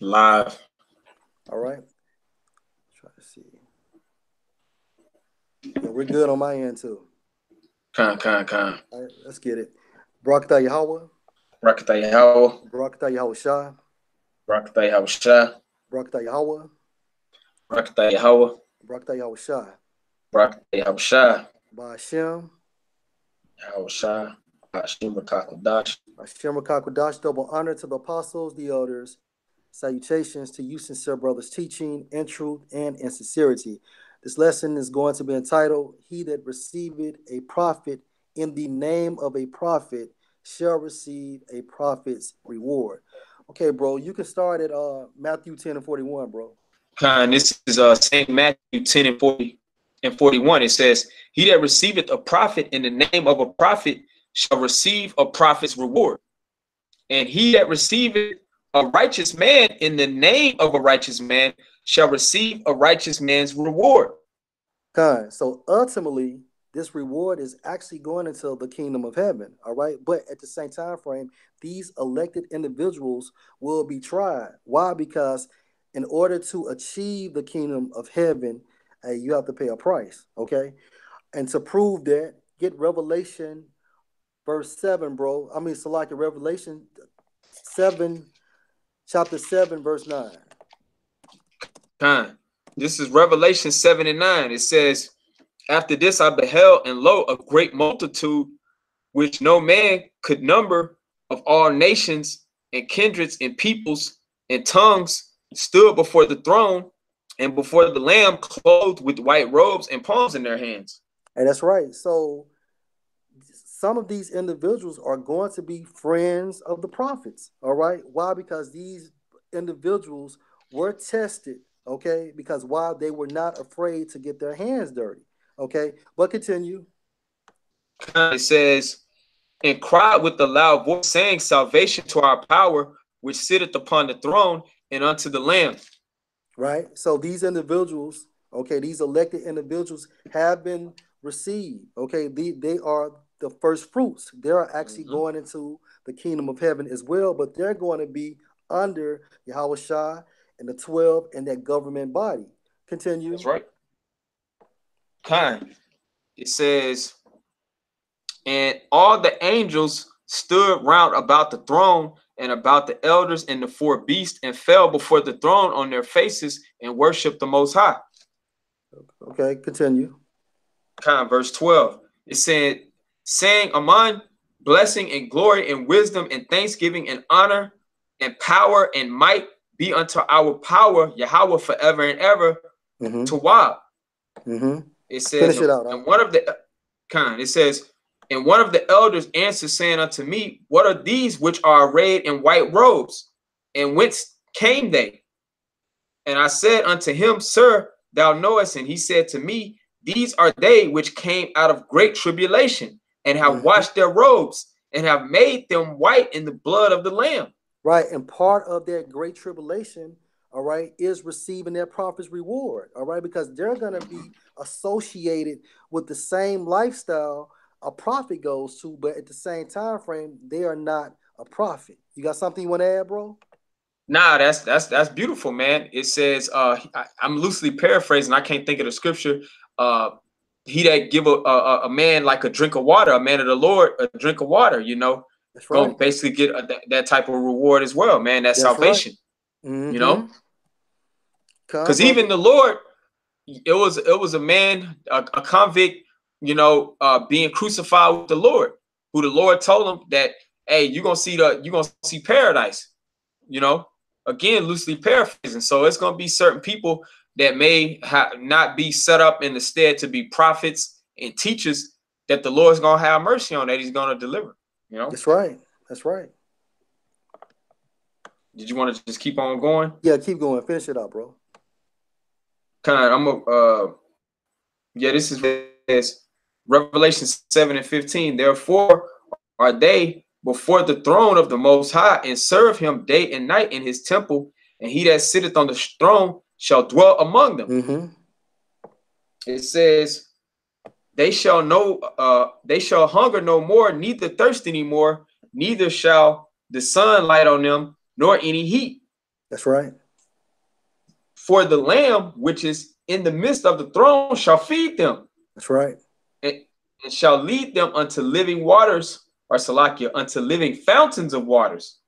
Live. All right. Try to see. Yeah, we're good on my end too. Con. All right, let's get it. Barakatah Yahweh. Rakata Yahweh. Barakatah Yahweh Shah. Rakata Yahweh Shah. Barakatah Yahweh. Rakata Yahweh. Barakatah Yahweh Shah. Rakata Yahweh Shah. Ba'ashem. Yahweh Shah. Hashim Rakakodash. Hashem Rakakwadash. Double honor to the apostles, the elders. Salutations to you, sincere brothers, teaching in truth and in sincerity. This lesson is going to be entitled, He that receiveth a prophet in the name of a prophet shall receive a prophet's reward. Okay, bro, you can start at Matthew 10 and 41, bro. Con, this is St. Matthew 10 and 40 and 41. It says, He that receiveth a prophet in the name of a prophet shall receive a prophet's reward. And he that receiveth a righteous man in the name of a righteous man shall receive a righteous man's reward. So ultimately, this reward is actually going into the kingdom of heaven, all right? But at the same time frame, these elected individuals will be tried. Why? Because in order to achieve the kingdom of heaven, you have to pay a price, okay? And to prove that, get Revelation verse 7, bro. I mean, like Revelation 7, chapter 7, verse 9. This is Revelation 7 and 9. It says, After this I beheld, and lo, a great multitude, which no man could number, of all nations and kindreds and peoples and tongues, stood before the throne and before the Lamb, clothed with white robes and palms in their hands. And that's right. So some of these individuals are going to be friends of the prophets. All right. Why? Because these individuals were tested. Okay. Because why? They were not afraid to get their hands dirty. Okay. But continue. It says, and cried with a loud voice, saying, Salvation to our power, which sitteth upon the throne, and unto the Lamb. Right. So these individuals, okay, these elected individuals have been received. Okay. They are the first fruits. They're actually going into the kingdom of heaven as well, but they're going to be under Yahweh Shah and the 12 and that government body. Continue. That's right. It says, and all the angels stood round about the throne and about the elders and the four beasts, and fell before the throne on their faces and worshiped the Most High. Okay, continue. Verse 12. It said, saying, Amen, blessing and glory and wisdom and thanksgiving and honor and power and might be unto our power, Yahweh, forever and ever, to Wab. It says, finish it out. And one of the it says, and one of the elders answered, saying unto me, What are these which are arrayed in white robes? And whence came they? And I said unto him, Sir, thou knowest. And he said to me, These are they which came out of great tribulation, and have washed their robes, and have made them white in the blood of the Lamb. Right. And part of that great tribulation, all right, is receiving their prophet's reward. All right, because they're going to be associated with the same lifestyle a prophet goes to, but at the same time frame, they are not a prophet. You got something you want to add, bro? Nah, that's beautiful, man. It says, I'm loosely paraphrasing. I can't think of the scripture. He that give a man like a drink of water, a man of the Lord, a drink of water, you know, that's right. Gonna basically get that type of reward as well, man. That's salvation, right. You know, because even the Lord, it was a man, a convict, you know, being crucified with the Lord, who the Lord told him that, hey, you're gonna see paradise, you know. Again, loosely paraphrasing. So it's gonna be certain people that may not be set up in the stead to be prophets and teachers that the Lord's gonna have mercy on, that He's gonna deliver. You know. That's right. That's right. Did you want to just keep on going? Yeah, keep going. Finish it up, bro. This is Revelation 7 and 15. Therefore are they before the throne of the Most High, and serve Him day and night in His temple, and He that sitteth on the throne shall dwell among them. It says, they shall hunger no more, neither thirst any more, neither shall the sun light on them, nor any heat. That's right. For the Lamb, which is in the midst of the throne, shall feed them. That's right. And, and shall lead them unto living waters, or Salakia, unto living fountains of waters.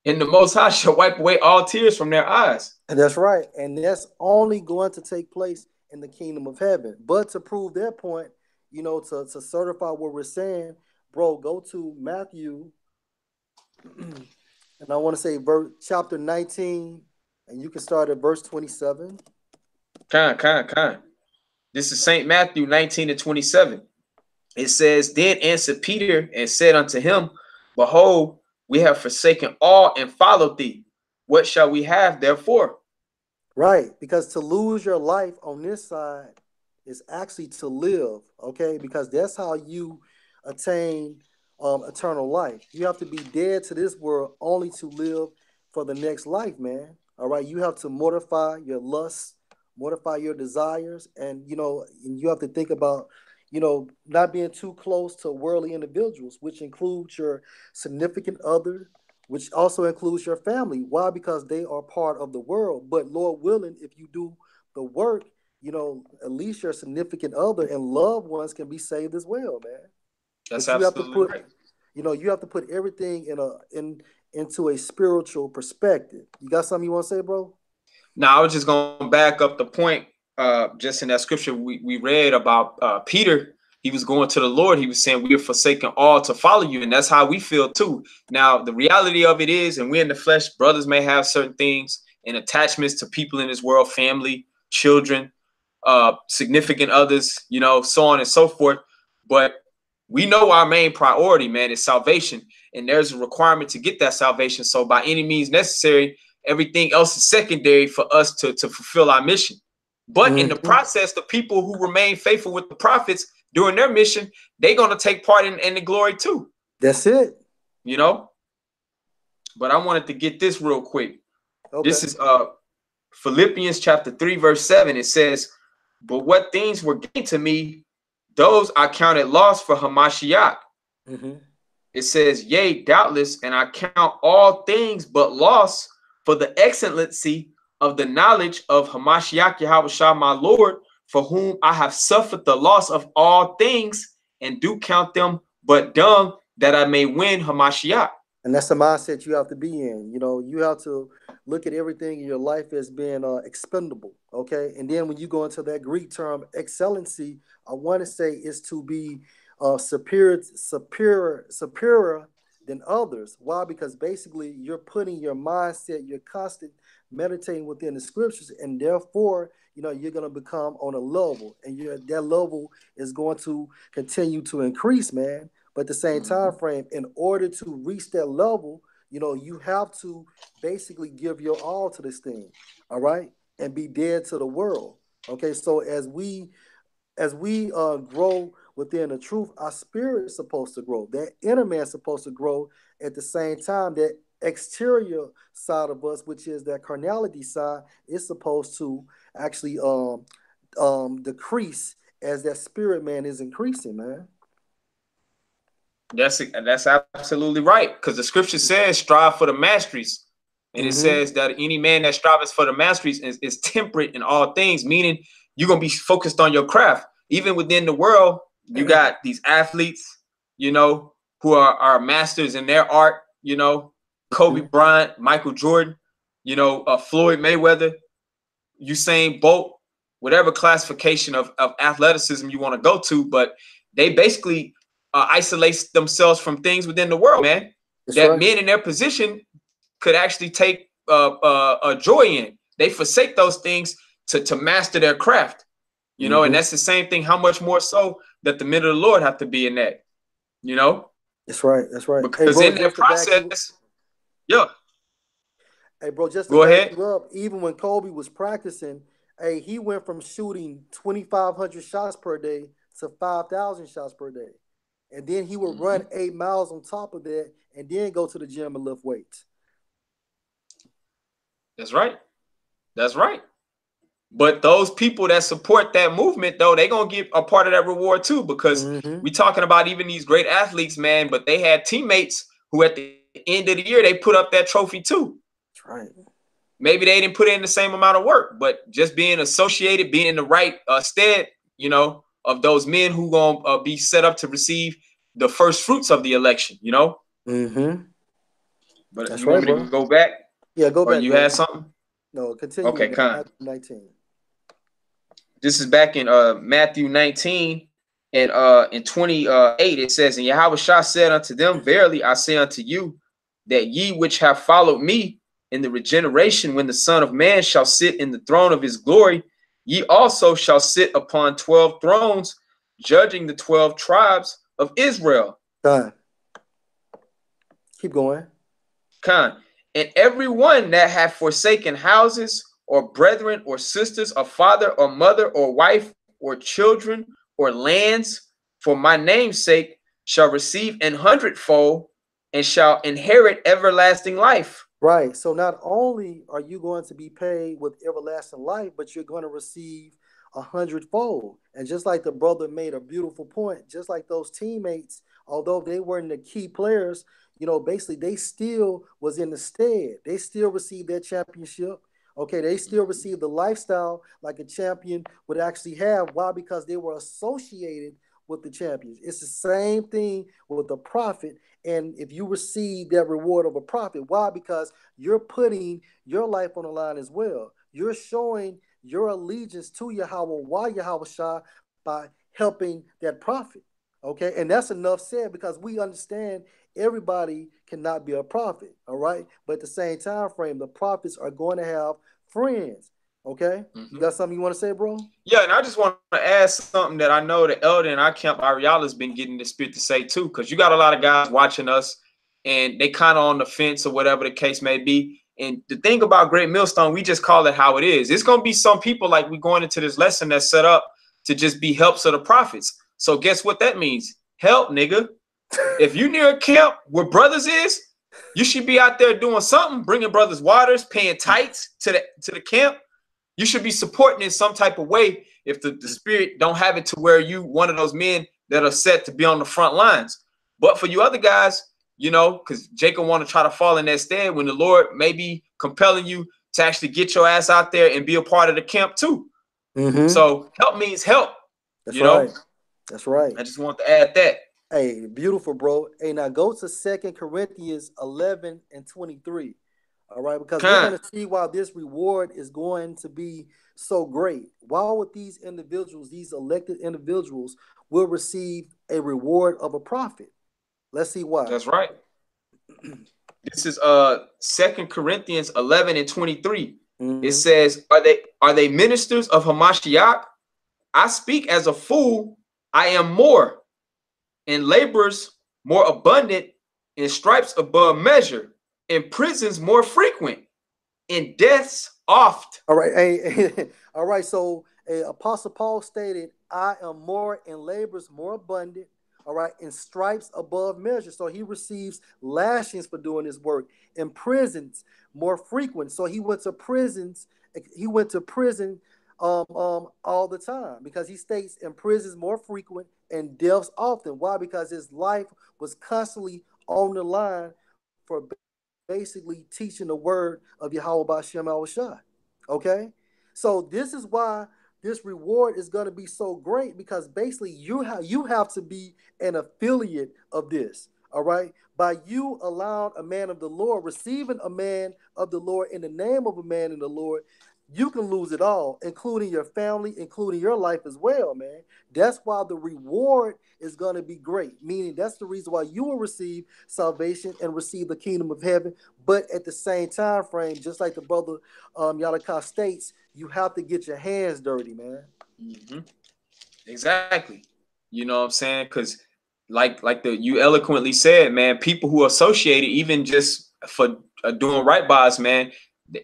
And the Most High shall wipe away all tears from their eyes. And that's right. And that's only going to take place in the kingdom of heaven. But to prove their point, to certify what we're saying, bro, go to Matthew, and I want to say chapter 19, and you can start at verse 27. Kind. This is St. Matthew 19:27. It says, Then answered Peter and said unto him, Behold, we have forsaken all and followed thee. What shall we have therefore? Right, because to lose your life on this side is actually to live, okay? Because that's how you attain eternal life. You have to be dead to this world only to live for the next life, man. All right, you have to mortify your lusts, mortify your desires, and you have to think about not being too close to worldly individuals, which includes your significant other, which also includes your family. Why? Because they are part of the world. But Lord willing, if you do the work, at least your significant other and loved ones can be saved as well, man. That's But you have to absolutely put, right. you have to put everything into a spiritual perspective. You got something you want to say, bro? Now, I was just going to back up the point. Just in that scripture we read about Peter, he was going to the Lord. He was saying, we are forsaken all to follow you. And that's how we feel too. Now, the reality of it is, and we're in the flesh, brothers may have certain things and attachments to people in this world, family, children, significant others, so on and so forth. But we know our main priority, man, is salvation. And there's a requirement to get that salvation. So by any means necessary, everything else is secondary for us to fulfill our mission. But in the process, the people who remain faithful with the prophets during their mission, they're going to take part in the glory too. That's it. But I wanted to get this real quick. Okay. This is Philippians chapter 3, verse 7. It says, But what things were gained to me, those I counted loss for Hamashiach. It says, Yea, doubtless, and I count all things but loss for the excellency of the knowledge of Hamashiach Yahushua my Lord, for whom I have suffered the loss of all things, and do count them but dung, that I may win Hamashiach. And that's the mindset you have to be in. You have to look at everything in your life as being expendable, okay? And then when you go into that Greek term, excellency, I want to say is to be superior than others. Why? Because basically you're putting your mindset, you're constant meditating within the scriptures, and therefore, you're going to become on a level, and that level is going to continue to increase, man. But at the same time frame, in order to reach that level, you have to basically give your all to this thing, all right, and be dead to the world. Okay, so as we grow within the truth, our spirit is supposed to grow. That inner man is supposed to grow at the same time. That exterior side of us, which is that carnality side, is supposed to actually decrease as that spirit man is increasing, man. That's absolutely right, because the scripture says strive for the masteries, and it says that any man that strives for the masteries is temperate in all things, meaning you're going to be focused on your craft. Even within the world, you got these athletes, who are masters in their art, Kobe Bryant, Michael Jordan, Floyd Mayweather, Usain Bolt, whatever classification of athleticism you want to go to, but they basically isolate themselves from things within the world, man. That's that right. Men in their position could actually take a joy in. They forsake those things to master their craft, and that's the same thing. How much more so that the men of the Lord have to be in that, That's right. That's right. Because in that process, yeah. Hey, bro, just to back you up, even when Kobe was practicing, he went from shooting 2,500 shots per day to 5,000 shots per day. And then he would run 8 miles on top of that and then go to the gym and lift weights. That's right. That's right. But those people that support that movement, though, they're going to get a part of that reward too, because we're talking about even these great athletes, man, but they had teammates who at the end of the year, they put up that trophy too. That's right. maybe they didn't put in the same amount of work, but just being associated, being in the right stead, you know, of those men who gonna be set up to receive the first fruits of the election, you know. But That's you right, want me bro. to go back, Yeah, go or back, you bro. had something? No, continue Okay, with con. Matthew 19. This is back in Matthew 19 and in 28. It says, and Yahweh Shah said unto them, verily I say unto you, that ye which have followed me in the regeneration, when the Son of Man shall sit in the throne of his glory, ye also shall sit upon 12 thrones, judging the 12 tribes of Israel. Done. Keep going. Con. And every one that hath forsaken houses, or brethren, or sisters, or father, or mother, or wife, or children, or lands, for my name's sake, shall receive an hundredfold, and shall inherit everlasting life. Right. So not only are you going to be paid with everlasting life, but you're going to receive 100-fold. And just like the brother made a beautiful point, just like those teammates, although they weren't the key players, you know, basically they still was in the stead. They still received their championship. Okay, they still received the lifestyle like a champion would actually have. Why? Because they were associated with the champions. It's the same thing with the prophet. And if you receive that reward of a prophet, why? Because you're putting your life on the line as well. You're showing your allegiance to Yahweh, why Yahweh Shah, by helping that prophet. Okay, and that's enough said because we understand everybody cannot be a prophet. All right, but at the same time frame, the prophets are going to have friends. Okay, you got something you want to say, bro? Yeah, and I just want to add something that I know the elder in our camp, Ariala, has been getting the spirit to say too, because you got a lot of guys watching us, and they kind of on the fence or whatever the case may be. And the thing about Great Millstone, we just call it how it is. It's gonna be some people like we going into this lesson that's set up to just be helps of the prophets. So guess what that means? Help, nigga. If you near a camp where brothers is, you should be out there doing something, bringing brothers waters, paying tights to the camp. You should be supporting in some type of way if the spirit don't have it to where you one of those men that are set to be on the front lines. But for you other guys, you know, because Jacob want to try to fall in that stead when the Lord may be compelling you to actually get your ass out there and be a part of the camp too. So help means help. That's you know. right. That's right. I just want to add that. Hey, beautiful, bro. Hey, now go to 2 Corinthians 11 and 23. All right, because we're going to see why this reward is going to be so great. Why would these individuals, these elected individuals, will receive a reward of a prophet? Let's see why. That's right. This is 2 Corinthians 11 and 23. It says, are they ministers of Hamashiach? I speak as a fool, I am more, in labors more abundant, in stripes above measure, in prisons more frequent, in deaths oft. All right, hey, all right. So, Apostle Paul stated, "I am more in labors more abundant." All right, in stripes above measure. So he receives lashings for doing his work. In prisons more frequent. So he went to prisons. He went to prison all the time because he states in prisons more frequent and deaths often. Why? Because his life was constantly on the line for basically teaching the word of Yahweh Bashem Al Shai. Okay? So this is why this reward is going to be so great because basically you have to be an affiliate of this. All right? By you allowing a man of the Lord, receiving a man of the Lord in the name of a man in the Lord, you can lose it all, including your family, including your life as well, man. That's why the reward is going to be great, meaning that's the reason why you will receive salvation and receive the kingdom of heaven. But at the same time frame, just like the brother Yalaka states, you have to get your hands dirty, man. Exactly. You know what I'm saying? Because like you eloquently said, man, people who are associated, even just for doing right by us, man,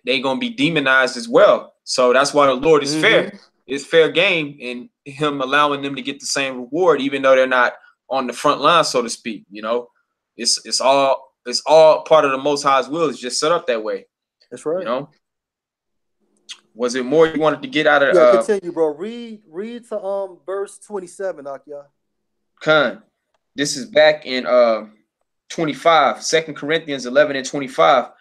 they gonna be demonized as well. So that's why the Lord is fair. It's fair game in him allowing them to get the same reward, even though they're not on the front line, so to speak. You know, it's all part of the Most High's will. It's just set up that way. That's right. You know. Was it more you wanted to get out of? Yeah, continue, bro. Read to verse 27, Akia. Khan. This is back in 25, 2 Corinthians 11 and 25.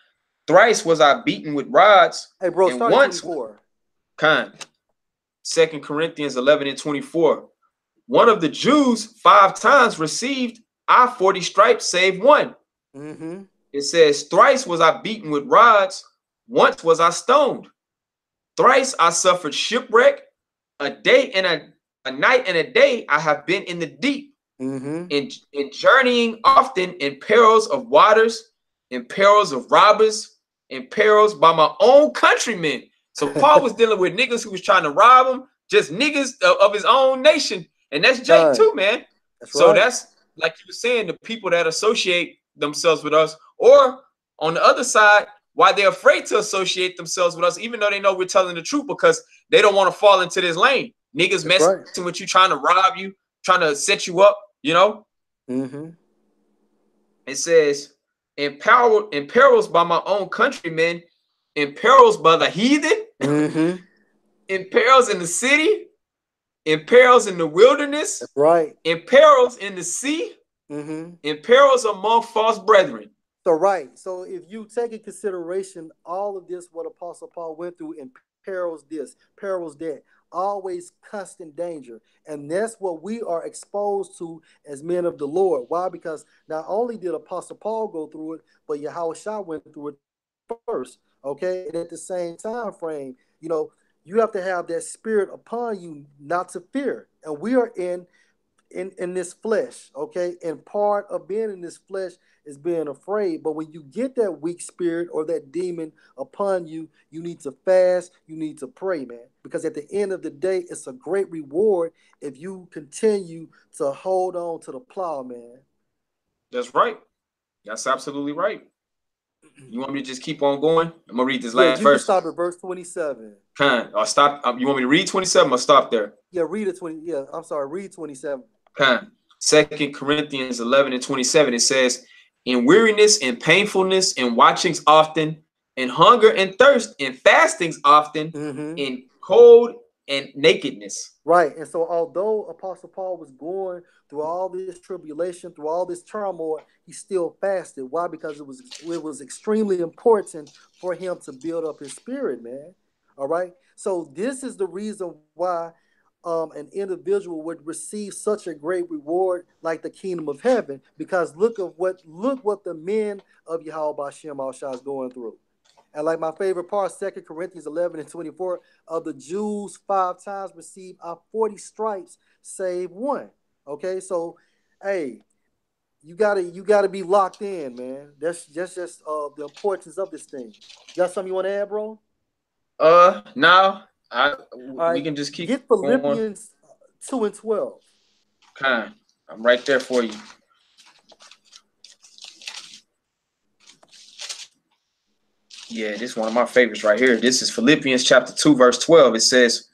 Thrice was I beaten with rods. Hey, bro, And start at once, 24. 2 Corinthians 11 and 24. One of the Jews 5 times received I 40 stripes, save one. Mm-hmm. It says, thrice was I beaten with rods. Once was I stoned. Thrice I suffered shipwreck. A day and a night and a day I have been in the deep. Mm-hmm. In journeying often in perils of waters, in perils of robbers, in perils by my own countrymen. So Paul was dealing with niggas who was trying to rob him, just niggas of his own nation. And that's Jake too, man. That's so right. That's like you were saying, the people that associate themselves with us, or on the other side, why they're afraid to associate themselves with us, even though they know we're telling the truth, because they don't want to fall into this lane. Niggas messing with you, trying to rob you, trying to set you up, you know? Mm-hmm. It says, in perils by my own countrymen, in perils by the heathen, Mm-hmm. in perils in the city, in perils in the wilderness, That's right. in perils in the sea, Mm-hmm. in perils among false brethren. So right. So if you take in consideration all of this, what Apostle Paul went through in perils this, perils that, always constant danger. And that's what we are exposed to as men of the Lord. Why? Because not only did Apostle Paul go through it, but Yahushua went through it first. Okay. And at the same time frame, you have to have that spirit upon you not to fear. And we are in this flesh, okay? And part of being in this flesh is being afraid. But when you get that weak spirit or that demon upon you, you need to fast, you need to pray, man. Because at the end of the day, it's a great reward if you continue to hold on to the plow, man. That's right. That's absolutely right. You want me to just keep on going? I'm gonna read this Yeah, last you can verse. stop at verse 27. I'll stop. You want me to read 27? I'll stop there. Yeah, read it 20. Yeah, I'm sorry, read 27. 2 Corinthians 11 and 27. It says, in weariness and painfulness and watchings often, in hunger and thirst, in fastings often, in cold and nakedness. Right. And so although Apostle Paul was going through all this tribulation, through all this turmoil, he still fasted. Why? Because it was extremely important for him to build up his spirit, man. All right. So this is the reason why an individual would receive such a great reward like the kingdom of heaven. Because look what the men of Yahweh Bashem Al-Shah is going through. And like my favorite part, 2 Corinthians 11 and 24, of the Jews 5 times received 40 stripes, save one. Okay, so hey, you gotta be locked in, man. That's just the importance of this thing. You got something you want to add, bro? Now All we right, can just keep get going. Philippians 2 and 12. I'm right there for you. Yeah, this is one of my favorites right here. This is Philippians chapter 2, verse 12. It says,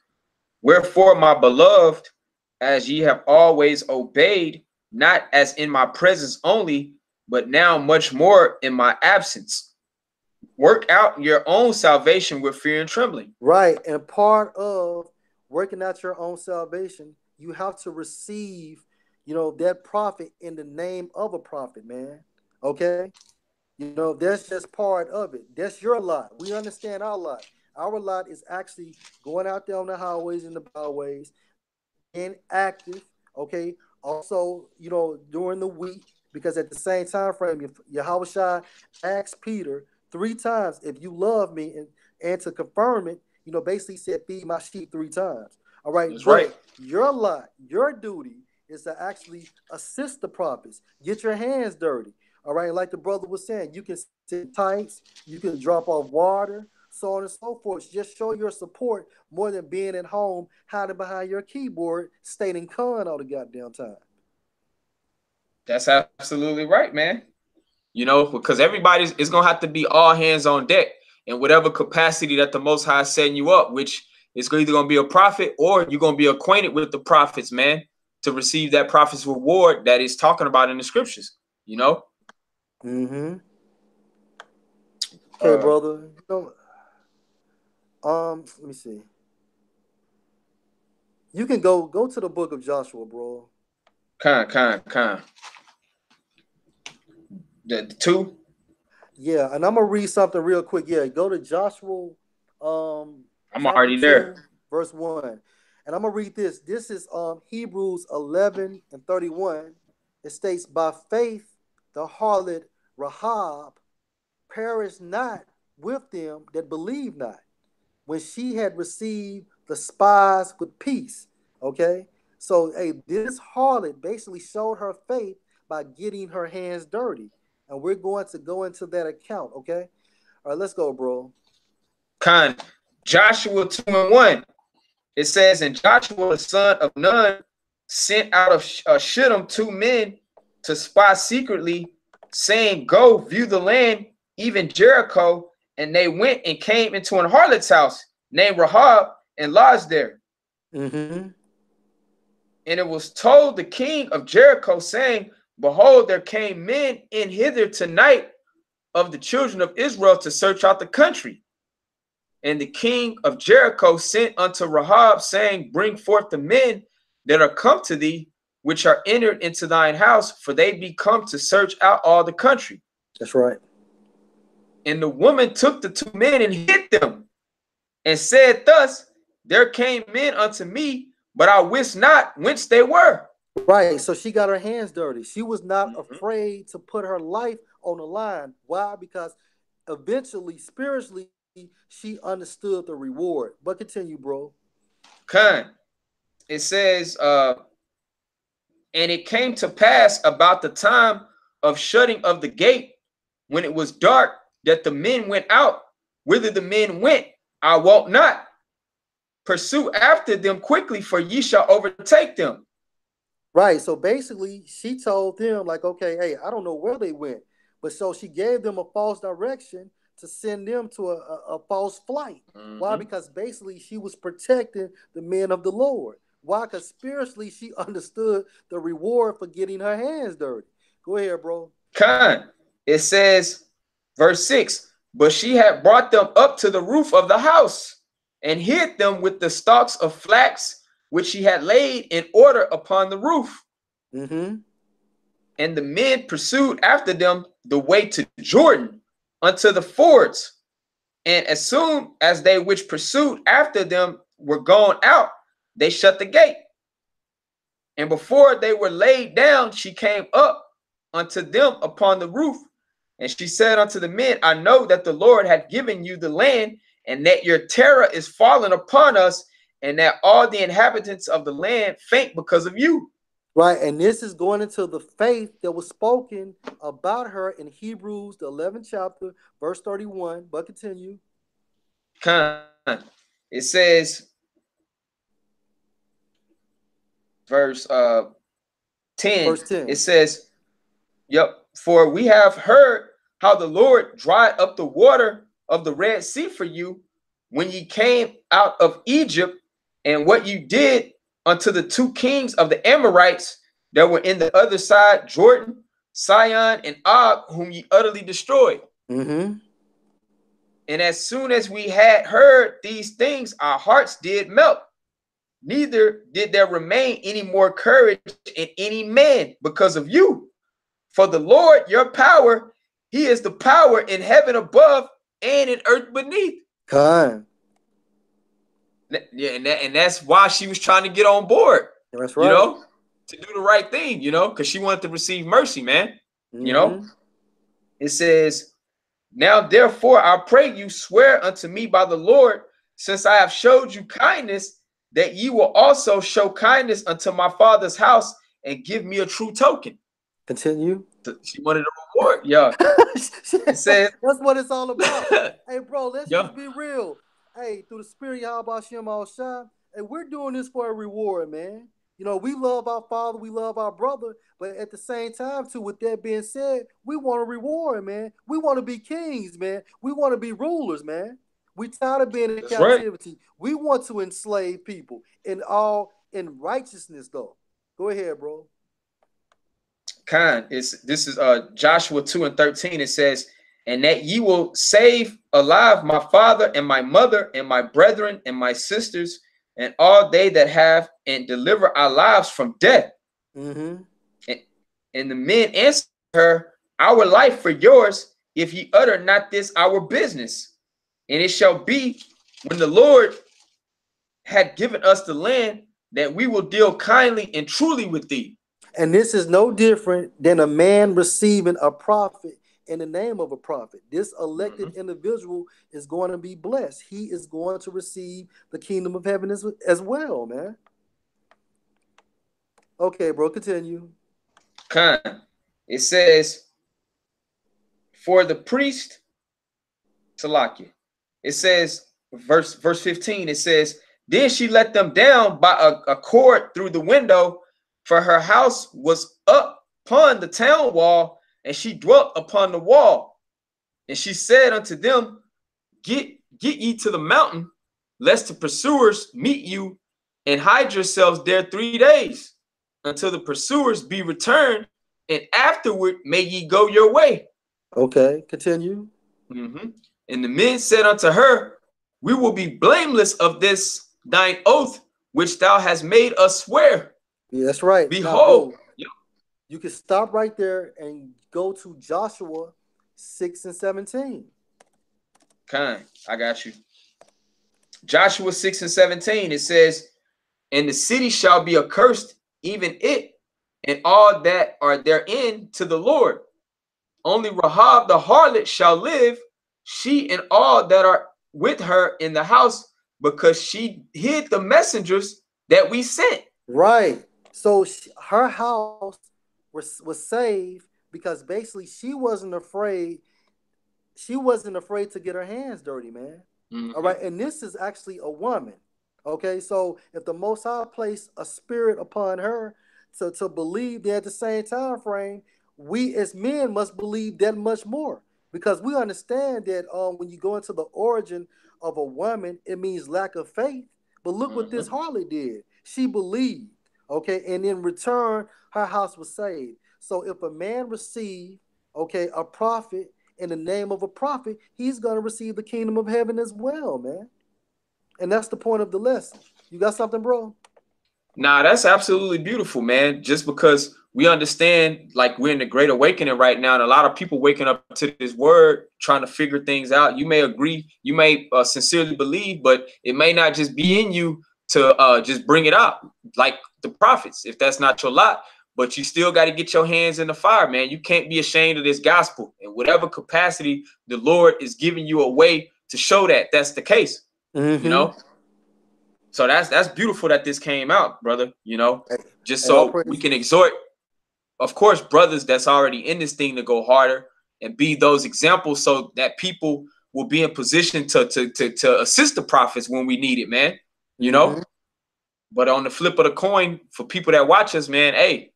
wherefore, my beloved, as ye have always obeyed, not as in my presence only, but now much more in my absence, work out your own salvation with fear and trembling. Right. And part of working out your own salvation, you have to receive, that prophet in the name of a prophet, man. Okay? That's just part of it. That's your lot. We understand our lot. Our lot is actually going out there on the highways and the byways, being active, okay? Also, during the week, because at the same time frame, Yahushua asked Peter 3 times, if you love me, and to confirm it, basically said, feed my sheep 3 times. All right. That's But right. your lot, your duty is to actually assist the prophets. Get your hands dirty. All right. Like the brother was saying, you can sit tights, you can drop off water, so on and so forth. Just show your support more than being at home, hiding behind your keyboard, stating con all the goddamn time. That's absolutely right, man. Because everybody's is gonna have to be all hands on deck in whatever capacity that the Most High is setting you up, which is either gonna be a prophet or you're gonna be acquainted with the prophets, man, to receive that prophet's reward that is talking about in the scriptures. Mm-hmm. Okay, brother. Let me see. You can go to the book of Joshua, bro. The 2. Yeah, and I'm gonna read something real quick. Yeah, go to Joshua I'm chapter already 2, there. verse 1. And I'm gonna read this. This is Hebrews 11 and 31. It states, by faith the harlot Rahab perished not with them that believe not, when she had received the spies with peace. Okay? So hey, this harlot basically showed her faith by getting her hands dirty. And we're going to go into that account, okay? All right, let's go, bro. Joshua 2 and 1. It says, and Joshua the son of Nun sent out of Shittim 2 men to spy secretly, saying, go view the land, even Jericho. And they went and came into an harlot's house named Rahab and lodged there. Mm-hmm. And it was told the king of Jericho, saying, behold, there came men in hither tonight of the children of Israel to search out the country. And the king of Jericho sent unto Rahab, saying, bring forth the men that are come to thee, which are entered into thine house, for they be come to search out all the country. That's right. And the woman took the 2 men and hid them, and said thus, there came men unto me, but I wist not whence they were. Right. So she got her hands dirty. She was not afraid to put her life on the line. Why? Because eventually, spiritually, she understood the reward. But continue, bro. It says, and it came to pass about the time of shutting of the gate, when it was dark, that the men went out. Whither the men went, I wot not. Pursue after them quickly, for ye shall overtake them. Right. So basically, she told them, like, okay, hey, I don't know where they went. But so she gave them a false direction to send them to a false flight. Why? Because basically she was protecting the men of the Lord. Why? Because spiritually she understood the reward for getting her hands dirty. Go ahead, bro. It says, verse 6, but she had brought them up to the roof of the house and hid them with the stalks of flax, which she had laid in order upon the roof. Mm-hmm. And the men pursued after them the way to Jordan unto the fords. And as soon as they which pursued after them were gone out, they shut the gate. And before they were laid down, she came up unto them upon the roof. And she said unto the men, I know that the Lord hath given you the land, and that your terror is fallen upon us, and that all the inhabitants of the land faint because of you. Right, and this is going into the faith that was spoken about her in Hebrews, the 11th chapter, verse 31. But continue. It says, verse 10, Verse 10. it says, yep, for we have heard how the Lord dried up the water of the Red Sea for you when ye came out of Egypt, and what you did unto the 2 kings of the Amorites that were in the other side, Jordan, Sihon, and Og, whom ye utterly destroyed. Mm-hmm. And as soon as we had heard these things, our hearts did melt. Neither did there remain any more courage in any man because of you. For the Lord, your power, he is the power in heaven above and in earth beneath. Kind. Yeah, and that's why she was trying to get on board. That's right. You know, to do the right thing, you know, because she wanted to receive mercy, man. Mm-hmm. You know, it says, now therefore I pray you, swear unto me by the Lord, since I have showed you kindness, that ye will also show kindness unto my father's house and give me a true token. Continue. She wanted a reward. Yeah. It says, that's what it's all about. Hey, bro, let's yeah. just be real. Hey, through the spirit of Yahweh Al Shai, hey, we're doing this for a reward, man. You know, we love our father, we love our brother, but at the same time, too, with that being said, we want a reward, man. We want to be kings, man. We want to be rulers, man. We tired of being in That's captivity. Right. We want to enslave people in righteousness, though. Go ahead, bro. This is Joshua 2 and 13. It says, and that ye will save alive my father and my mother and my brethren and my sisters and all they that have, and deliver our lives from death. Mm-hmm. And the men answered her, our life for yours, if ye utter not this our business. And it shall be, when the Lord had given us the land, that we will deal kindly and truly with thee. And this is no different than a man receiving a prophet in the name of a prophet. This elected individual is going to be blessed. He is going to receive the kingdom of heaven as well, man. Okay, bro, continue. It says, for the priest, Salakia. It says, verse 15, it says, then she let them down by a cord through the window, for her house was up upon the town wall, and she dwelt upon the wall. And she said unto them, Get ye to the mountain, lest the pursuers meet you, and hide yourselves there 3 days, until the pursuers be returned, and afterward may ye go your way. Okay, continue. And the men said unto her, we will be blameless of this thine oath, which thou hast made us swear. Yeah, that's right. Behold, now, bro, you can stop right there and go to Joshua 6 and 17. I got you. Joshua 6 and 17, it says, and the city shall be accursed, even it, and all that are therein, to the Lord. Only Rahab the harlot shall live, she and all that are with her in the house, because she hid the messengers that we sent. Right. So her house was saved because basically she wasn't afraid. She wasn't afraid to get her hands dirty, man. All right. And this is actually a woman. Okay. So if the Most High placed a spirit upon her to believe that at the same time frame, we as men must believe that much more. Because we understand that when you go into the origin of a woman, it means lack of faith. But look what this harlot did. She believed, okay, and in return, her house was saved. So if a man received, okay, a prophet in the name of a prophet, he's going to receive the kingdom of heaven as well, man. And that's the point of the lesson. You got something, bro? Nah, that's absolutely beautiful, man. Just because we understand, like, we're in the great awakening right now, and a lot of people waking up to this word, trying to figure things out. You may agree, you may sincerely believe, but it may not just be in you to just bring it out like the prophets, if that's not your lot. But you still got to get your hands in the fire, man. You can't be ashamed of this gospel. In whatever capacity the Lord is giving you a way to show that that's the case, you know? So that's beautiful that this came out, brother, you know, just so we can exhort, of course, brothers that's already in this thing to go harder and be those examples so that people will be in position to assist the prophets when we need it, man, you know. But on the flip of the coin, for people that watch us, man, hey,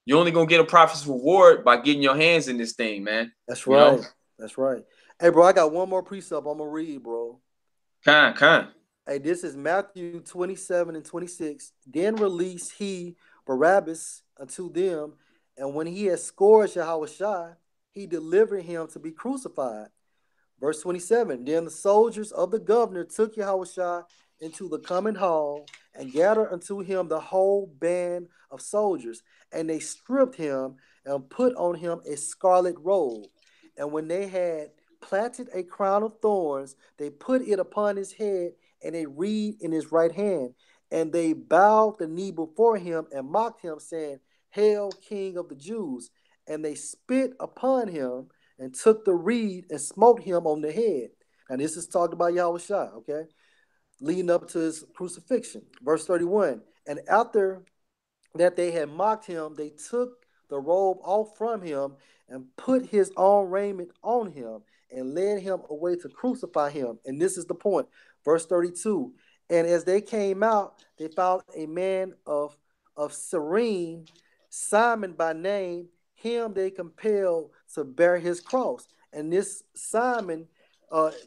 you're only going to get a prophet's reward by getting your hands in this thing, man. That's right. That's right. Hey, bro, I got one more precept I'm going to read, bro. Hey, this is Matthew 27 and 26. Then released he Barabbas unto them, and when he had scourged Yahushua, he delivered him to be crucified. Verse 27. Then the soldiers of the governor took Yahushua into the common hall and gathered unto him the whole band of soldiers, and they stripped him and put on him a scarlet robe. And when they had planted a crown of thorns, they put it upon his head and a reed in his right hand. And they bowed the knee before him and mocked him, saying, Hail, King of the Jews. And they spit upon him and took the reed and smote him on the head. And this is talked about Yahushua, okay? Leading up to his crucifixion. Verse 31. And after that they had mocked him, they took the robe off from him and put his own raiment on him and led him away to crucify him. And this is the point. Verse 32. And as they came out, they found a man of Cyrene, Simon by name. Him they compelled to bear his cross. And this Simon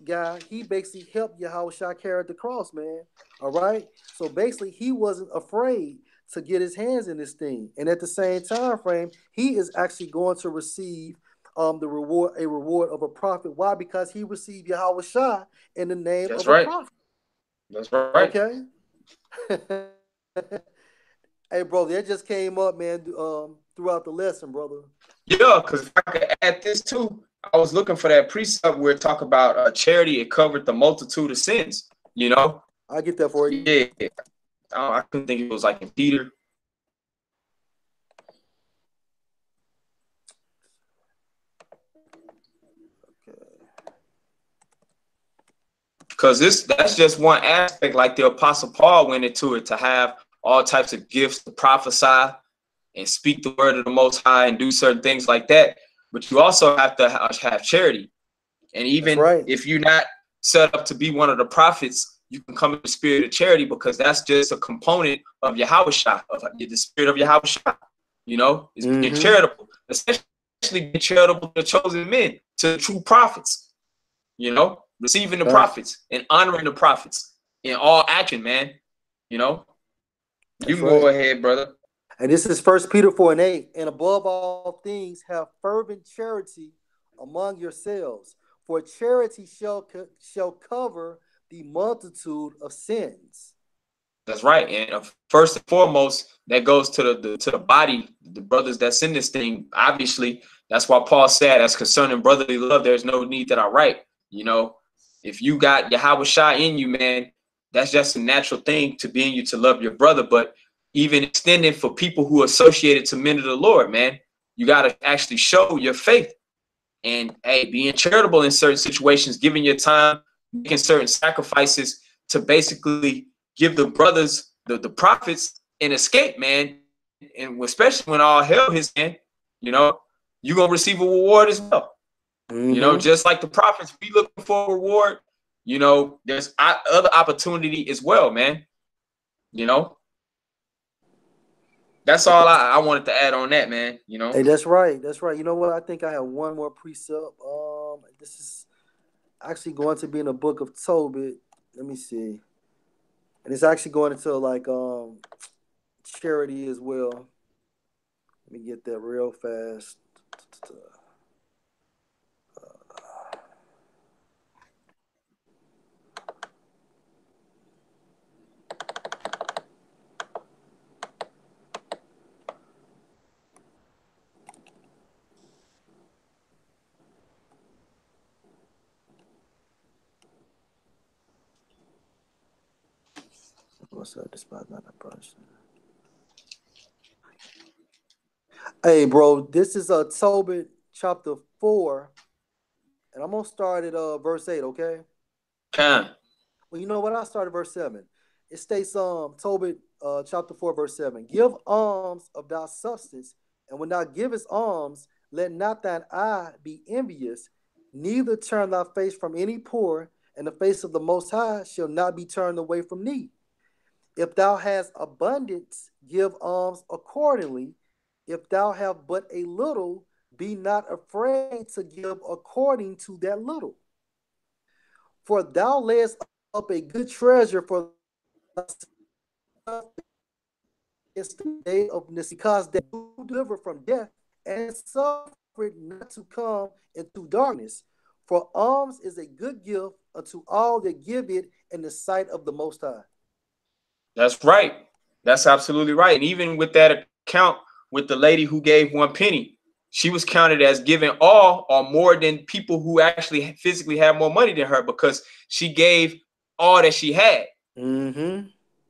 guy, he basically helped Yahushua carry the cross, man. All right? So basically, he wasn't afraid to get his hands in this thing. And at the same time frame, he is actually going to receive a reward of a prophet. Why? Because he received Yahushua in the name of a prophet. That's right. Okay. Hey, bro, that just came up, man, throughout the lesson, brother. Yeah, because if I could add this too, I was looking for that precept where it talk about charity. It covered the multitude of sins. You know. I'll get that for you. Yeah. I couldn't think it was like in Peter. Because that's just one aspect, like the Apostle Paul went into it, to have all types of gifts to prophesy and speak the word of the Most High and do certain things like that. But you also have to have charity. And even if you're not set up to be one of the prophets, you can come in the spirit of charity, because that's just a component of Yahushua, of the spirit of Yahushua. You know, is being charitable, especially being charitable to the chosen men, to the true prophets. You know, receiving the prophets and honoring the prophets in all action, man. You know, you can go ahead, brother. And this is 1 Peter 4:8. And above all things, have fervent charity among yourselves, for charity shall cover the multitude of sins. That's right. And first and foremost, that goes to the body, the brothers that's in this thing. Obviously, that's why Paul said, as concerning brotherly love, there's no need that I write. You know, if you got Yahushua in you, man, that's just a natural thing to be in you, to love your brother. But even extending for people who are associated to men of the Lord, man, you got to actually show your faith. And hey, being charitable in certain situations, giving your time, making certain sacrifices to basically give the brothers, the prophets, an escape, man. And especially when all hell hits, man, you know, you're going to receive a reward as well. You know, just like the prophets, we looking for a reward. You know, there's other opportunity as well, man. You know, that's all I wanted to add on that, man. You know, hey, that's right. That's right. You know what? I think I have one more precept. This is actually going to be in the book of Tobit. Let me see. And it's actually going into like charity as well. Let me get that real fast. What's up? Despise not a person. Hey, bro, this is Tobit chapter 4, and I'm gonna start at verse 8. Okay. Well, you know what? I started verse 7. It states, Tobit chapter 4, verse 7. Give alms of thy substance, and when thou givest alms, let not thine eye be envious, neither turn thy face from any poor, and the face of the Most High shall not be turned away from thee. If thou hast abundance, give alms accordingly. If thou have but a little, be not afraid to give according to that little. For thou layest up a good treasure for thyself against the day of necessity, because they do deliver from death, and suffer not to come into darkness. For alms is a good gift unto all that give it in the sight of the Most High. That's right. That's absolutely right. And even with that account with the lady who gave 1 penny, she was counted as giving all or more than people who actually physically had more money than her, because she gave all that she had.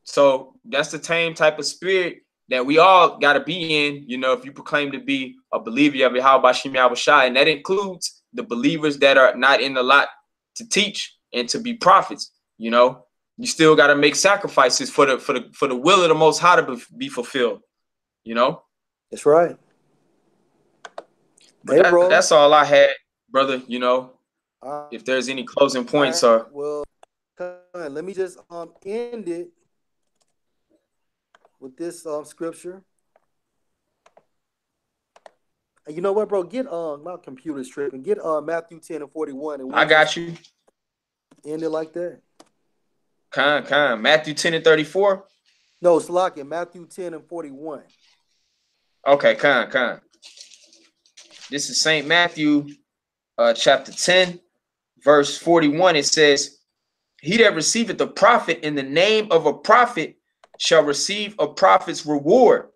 So that's the same type of spirit that we all got to be in, you know, if you proclaim to be a believer of Yahweh Shem Yahushai. And that includes the believers that are not in the lot to teach and to be prophets. You know, you still got to make sacrifices for the will of the Most High to be fulfilled. You know, that's right. But that's all I had, brother. You know, if there's any closing points, or well, let me just end it with this scripture. And you know what, bro? Get my computer's tripping. Get Matthew 10:41, and I got you. End it like that. Matthew 10:34. No, it's like in Matthew 10:41. Okay, This is Saint Matthew, chapter 10, verse 41. It says, "He that receiveth a prophet in the name of a prophet shall receive a prophet's reward,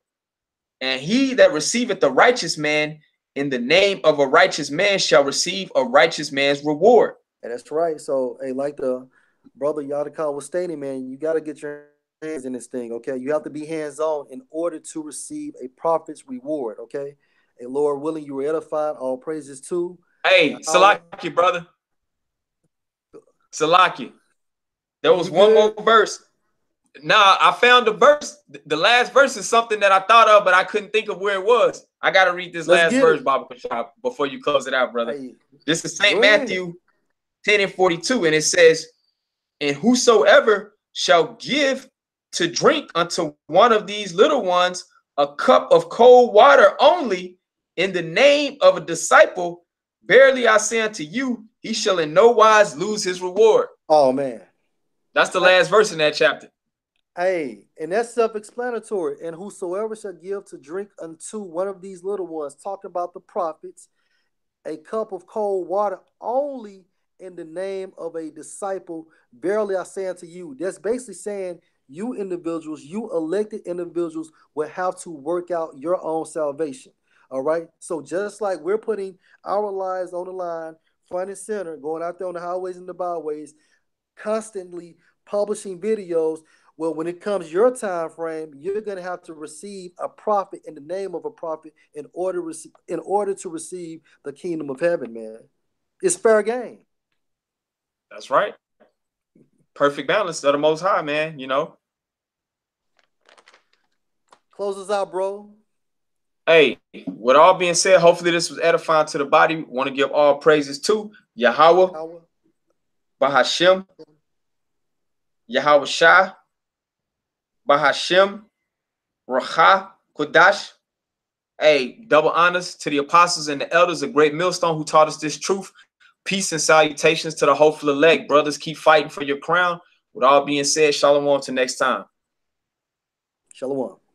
and he that receiveth a righteous man in the name of a righteous man shall receive a righteous man's reward. And that's right. So, hey, like the brother Yadakar was stating, man, you got to get your hands in this thing, okay? You have to be hands-on in order to receive a prophet's reward, okay? Hey, Lord willing, you were edified. All praises to Hey, Yahweh. Salaki, brother. Salaki. There was You one more good? verse. Nah, I found the verse. The last verse is something that I thought of, but I couldn't think of where it was. I got to read this Let's last get verse, it. Baba Kashab, before you close it out, brother. Hey, This is St. go ahead. Matthew 10:42, and it says, and whosoever shall give to drink unto one of these little ones a cup of cold water only in the name of a disciple, verily I say unto you, he shall in no wise lose his reward. Oh, man. That's the last verse in that chapter. Hey, and that's self-explanatory. And whosoever shall give to drink unto one of these little ones, talking about the prophets, a cup of cold water only in the name of a disciple, verily I say unto you. That's basically saying you individuals, you elected individuals, will have to work out your own salvation. All right. So just like we're putting our lives on the line, front and center, going out there on the highways and the byways, constantly publishing videos. Well, when it comes your time frame, you're going to have to receive a prophet in the name of a prophet in order to receive the kingdom of heaven, man. It's fair game. That's right. Perfect balance of the Most High, man. You know. Close us out, bro. Hey, with all being said, hopefully this was edifying to the body. Want to give all praises to Yahweh, Bahashem, Yahweh Shah, Bahashem, Racha, Kodash. Hey, double honors to the apostles and the elders, a great millstone who taught us this truth. Peace and salutations to the hopeful elect. Brothers, keep fighting for your crown. With all being said, shalom to next time. Shalom.